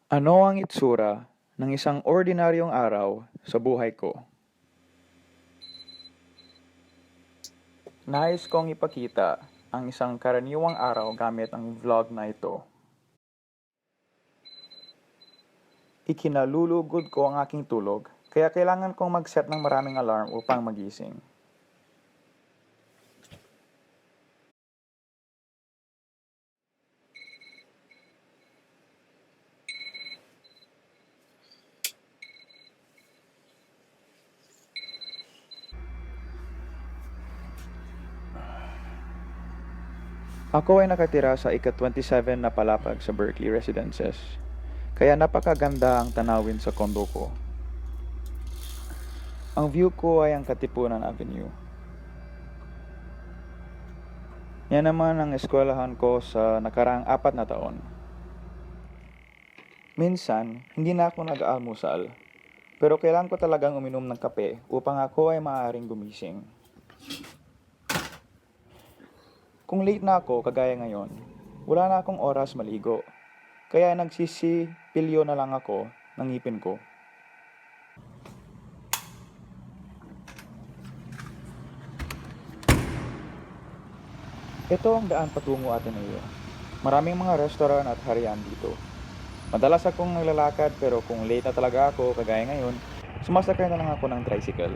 Ano ang itsura ng isang ordinaryong araw sa buhay ko? Nais kong ipakita ang isang karaniwang araw gamit ang vlog na ito. Ikinalulugod ko ang aking tulog, kaya kailangan kong mag-set ng maraming alarm upang magising. Ako ay nakatira sa ika-27 na palapag sa Berkeley Residences, kaya napakaganda ang tanawin sa kondo ko. Ang view ko ay ang Katipunan Avenue. Yan naman ang eskwelahan ko sa nakaraang 4 na taon. Minsan, hindi na ako nag-aalmusal, pero kailangan ko talagang uminom ng kape upang ako ay maaaring gumising. Kung late na ako, kagaya ngayon, wala na akong oras maligo, kaya nagsisipilyo na lang ako ng ngipin ko. Ito ang daan patungo Ateneo. Maraming mga restaurant at harian dito. Madalas akong naglalakad pero kung late na talaga ako, kagaya ngayon, sumasakay na lang ako ng tricycle.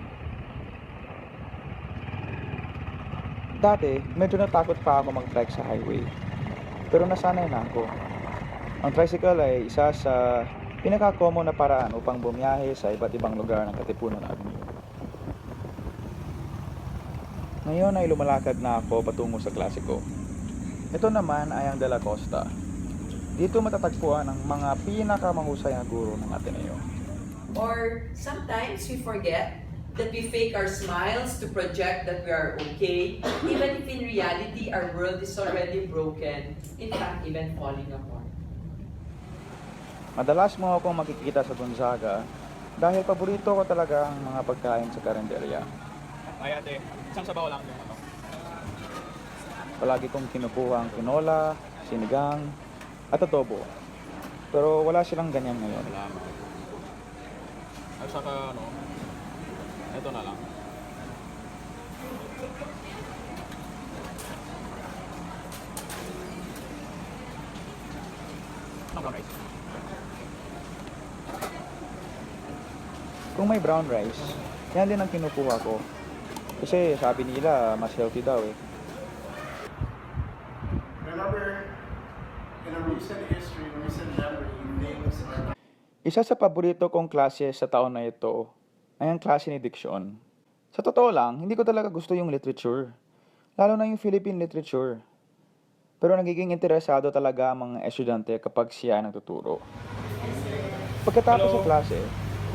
Dati, medyo natakot pa ako mag-trike sa highway. Pero nasanay na ako. Ang tricycle ay isa sa pinaka-common na paraan upang bumiyahe sa iba't ibang lugar ng Katipunan Avenue. Ngayon ay lumalakad na ako patungo sa klase ko. Ito naman ay ang De La Costa. Dito matatagpuan ang mga pinakamahusay na guro ng Ateneo. Or sometimes we forget that we fake our smiles to project that we are okay, even if in reality our world is already broken, in fact, even falling apart. Madalas mo akong makikita sa Gonzaga dahil paborito ko talaga ang mga pagkain sa karinderya. Ay ate, isang sabaw lang yung ano. Palagi kong kinukuha ang tinola, sinigang, at adobo. Pero wala silang ganyan ngayon. Salamat. At saka ano, ito na lang. Ang brown rice. Kung may brown rice, yan din ang kinukuha ko. Kasi sabi nila, mas healthy daw eh. Remember, in a recent history, recent memory, things are not. Isa sa paborito kong klase sa taon na ito ay ang klase ni diksyon. Sa totoo lang, hindi ko talaga gusto yung literature. Lalo na yung Philippine literature. Pero nagiging interesado talaga ang mga estudyante kapag siya ay nagtuturo. Pagkatapos sa klase,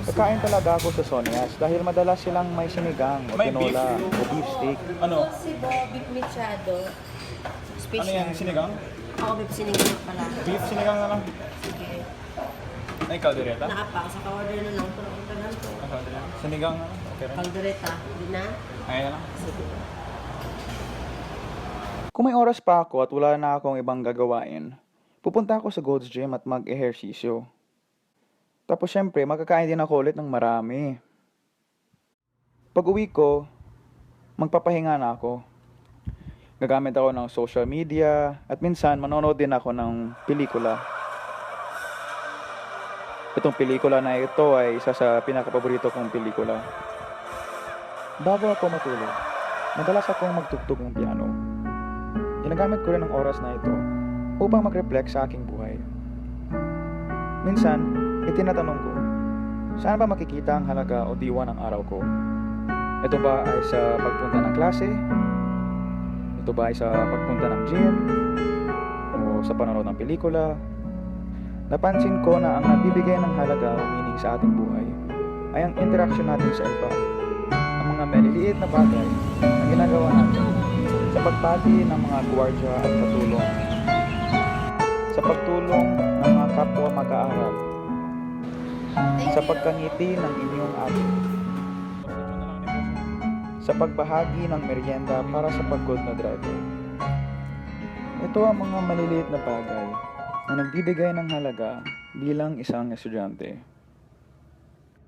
kakain talaga ako sa Sonias dahil madalas silang may sinigang o May tinola o beef steak. Ano? Si Bobby Machado. Ano Special. yan? Sinigang? Ako, beef sinigang pala. Beef sinigang na lang. Sige. Ay, kaldereta? Nakapaka sa ka-order na lang. Pero ang tagal to. Ah, kaldereta. Sinigang na lang. Okay rin. Caldereta. Hindi na? Ayan na lang. Sige. Kung may oras pa ako at wala na akong ibang gagawain, pupunta ako sa Gold's Gym at mag-ehersisyo. Tapos syempre, magkakain din ako ulit ng marami. Pag uwi ko, magpapahinga na ako. Gagamit ako ng social media at minsan manonood din ako ng pelikula. Itong pelikula na ito ay isa sa pinakapaborito kong pelikula. Bago ako matulog, madalas akong magtugtog ng piano. Ginagamit ko rin ang oras na ito upang mag-reflect sa aking buhay. Minsan, itinatanong ko, saan ba makikita ang halaga o diwa ng araw ko? Ito ba ay sa pagpunta ng klase? Ito ba ay sa pagpunta ng gym? O sa panonood ng pelikula? Napansin ko na ang nagbibigay ng halaga o meaning sa ating buhay ay ang interaction natin sa iba. Ang mga maliliit na bagay na ginagawa natin sa pagpati ng mga gwardiya at katulong, sa pagtulong ng mga kapwa mag-aaral, sa pagkangiti ng inyong ate, sa pagbahagi ng merienda para sa pagod na driver. Ito ang mga maliliit na bagay na nagbibigay ng halaga bilang isang estudyante,